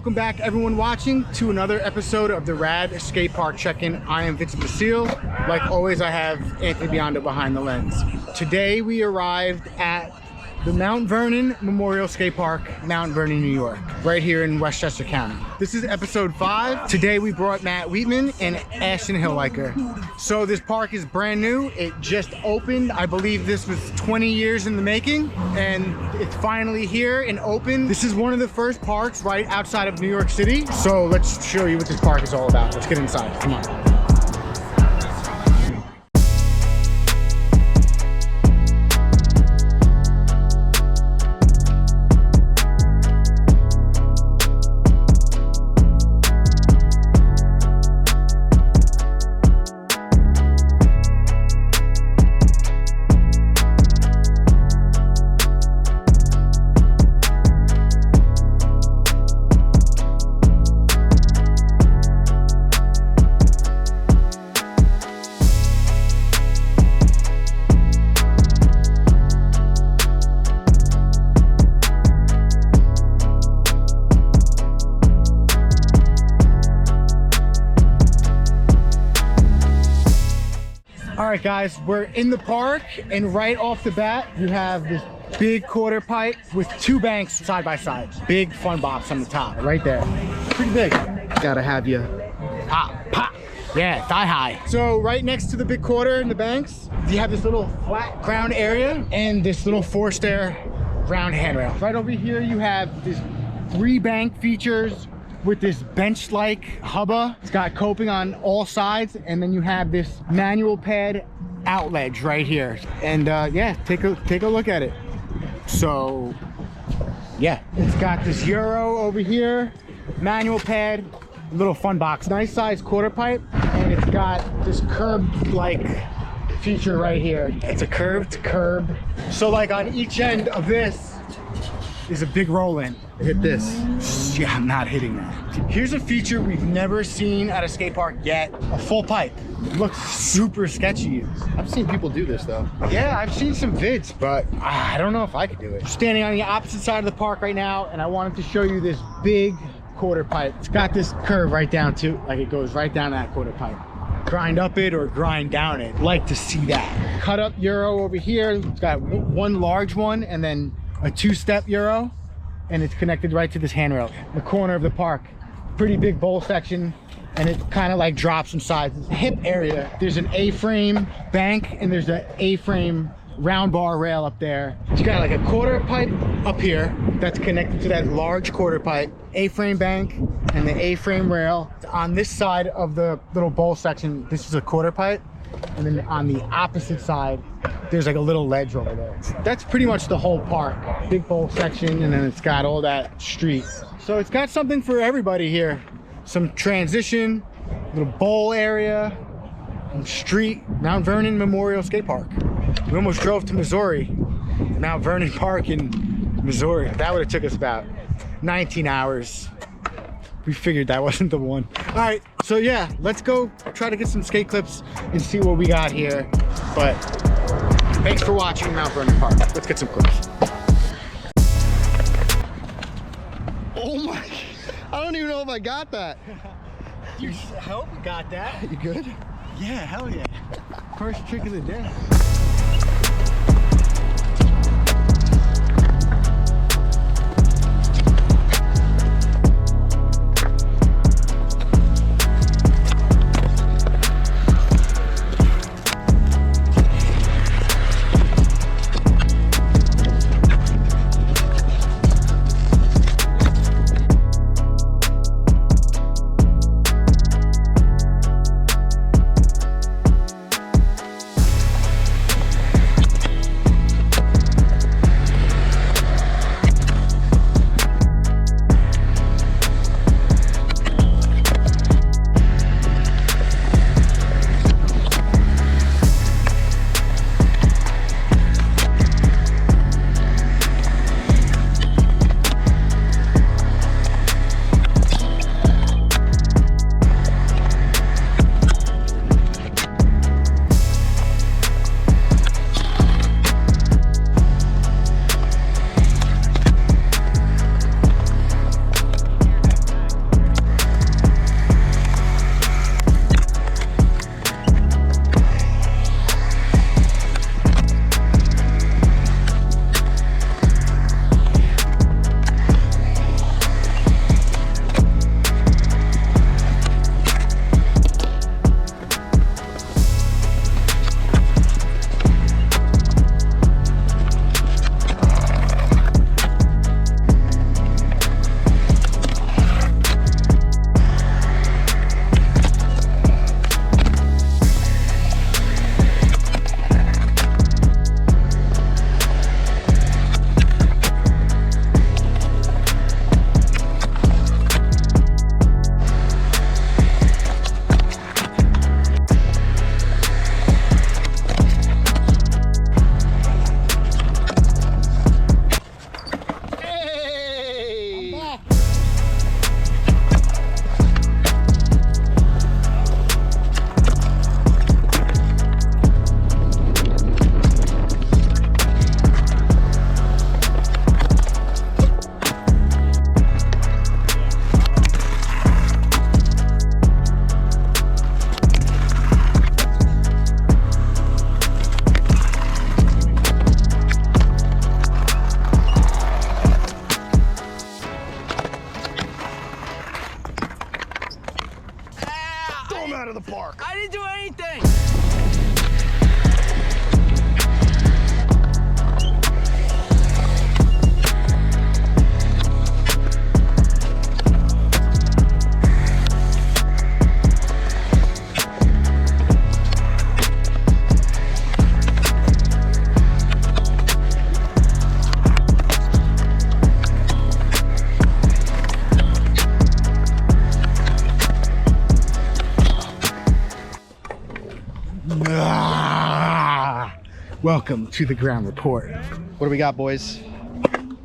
welcome back everyone watching to another episode of the Rad Skate Park Check-In. I am Vincent Basile. Like always, I have Anthony Biondo behind the lens. Today we arrived at the Mount Vernon Memorial Skate Park, Mount Vernon, New York, right here in Westchester County. This is episode 5. Today we brought Matt Wheatman and Ashton Hillliker. So this park is brand new. It just opened. I believe this was 20 years in the making, and it's finally here and open. This is one of the first parks right outside of New York City. So let's show you what this park is all about. Let's get inside, come on. All right, guys, we're in the park, and right off the bat, you have this big quarter pipe with 2 banks side by side. Big fun box on the top, right there. Pretty big. Gotta have you pop, pop. Yeah, thigh high. So right next to the big quarter and the banks, you have this little flat ground area and this little forced air round handrail. Right over here, you have this 3 bank features with this bench-like hubba. It's got coping on all sides, and then you have this manual pad out ledge right here. And yeah, take a look at it. So yeah, it's got this Euro over here, manual pad, little fun box, nice size quarter pipe, and it's got this curb-like feature right here. It's a curved curb. So like on each end of this is a big roll-in. Look at this. Yeah, I'm not hitting that. Here's a feature we've never seen at a skate park yet. A full pipe. It looks super sketchy. I've seen people do this though. Yeah, I've seen some vids, but I don't know if I could do it. Standing on the opposite side of the park right now, and I wanted to show you this big quarter pipe. It's got this curve right down to, like it goes right down that quarter pipe. Grind up it or grind down it. Like to see that. Cut up Euro over here. It's got one large one and then a 2-step Euro, and it's connected right to this handrail. The corner of the park, pretty big bowl section, and it kind of like drops in size. This hip area, there's an A-frame bank and there's an A-frame round bar rail up there. You got like a quarter pipe up here that's connected to that large quarter pipe, A-frame bank, and the A-frame rail. On this side of the little bowl section, this is a quarter pipe, and then on the opposite side, there's like a little ledge over there. That's pretty much the whole park. Big bowl section, and then it's got all that street. So it's got something for everybody here. Some transition, little bowl area, and street, Mount Vernon Memorial Skate Park. We almost drove to Missouri, Mount Vernon Park in Missouri. That would have took us about 19 hours. We figured that wasn't the one. All right, so yeah, let's go try to get some skate clips and see what we got here. But thanks for watching Mount Vernon Park. Let's get some clips. Oh my, I don't even know if I got that. I hope you got that. You good? Yeah, hell yeah. First trick of the day. out of the park. I didn't do anything. Welcome to the ground report. What do we got, boys?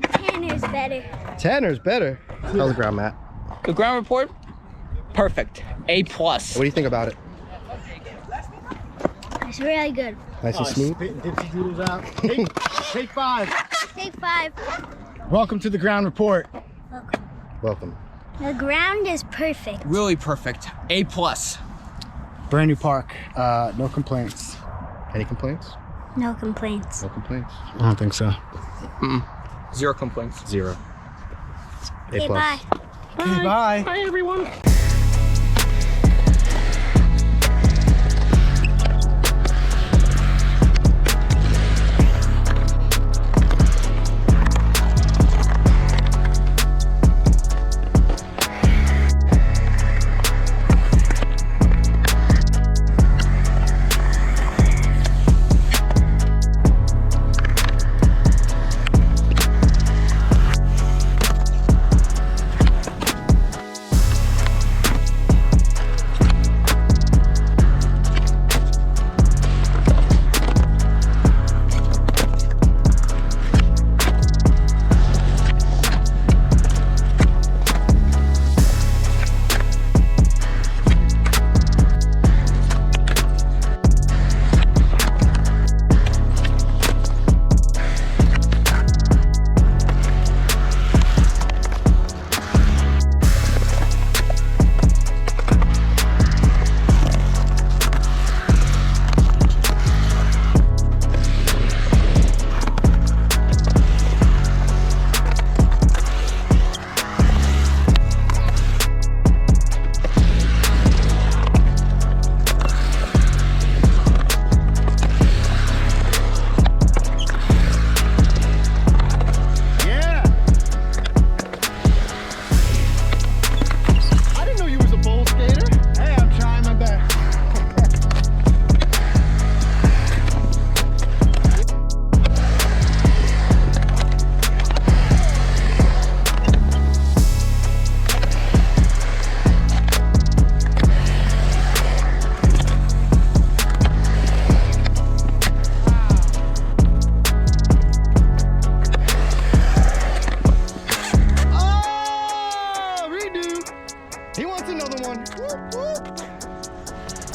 Tanner's better. Tanner's better. How's the ground, Matt? The ground report, perfect. A+. What do you think about it? It's really good. Nice and smooth. Spitting dipsy doodles out. Take 5. Take 5. Welcome to the ground report. Welcome. The ground is perfect. Really perfect. A+. Brand new park. No complaints. Any complaints? No complaints. No complaints. I don't think so. Zero complaints. 0. A+. Okay, bye. Okay, bye. Bye, everyone.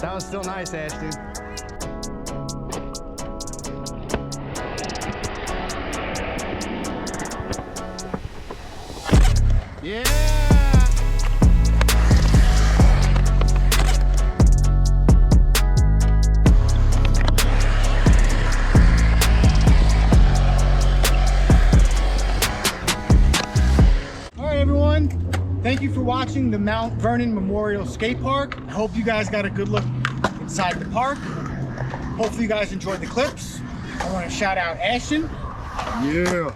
That was still nice, Ashton. Yeah! All right, everyone. Thank you for watching the Mount Vernon Memorial Skate Park. I hope you guys got a good look inside the park. Hopefully you guys enjoyed the clips. I want to shout out Ashton. Yeah.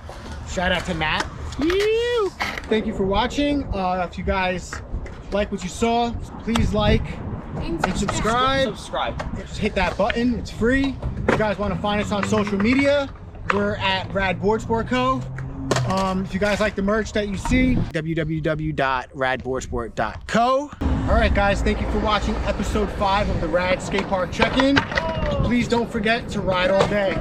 Shout out to Matt. Yeah. Thank you for watching. If you guys like what you saw, please like and subscribe. Just hit that button. It's free. If you guys want to find us on social media, we're at Boardsport Co. If you guys like the merch that you see, www.radboardsport.co. All right, guys, thank you for watching episode 5 of the Rad Skate Park Check-In. Please don't forget to ride all day.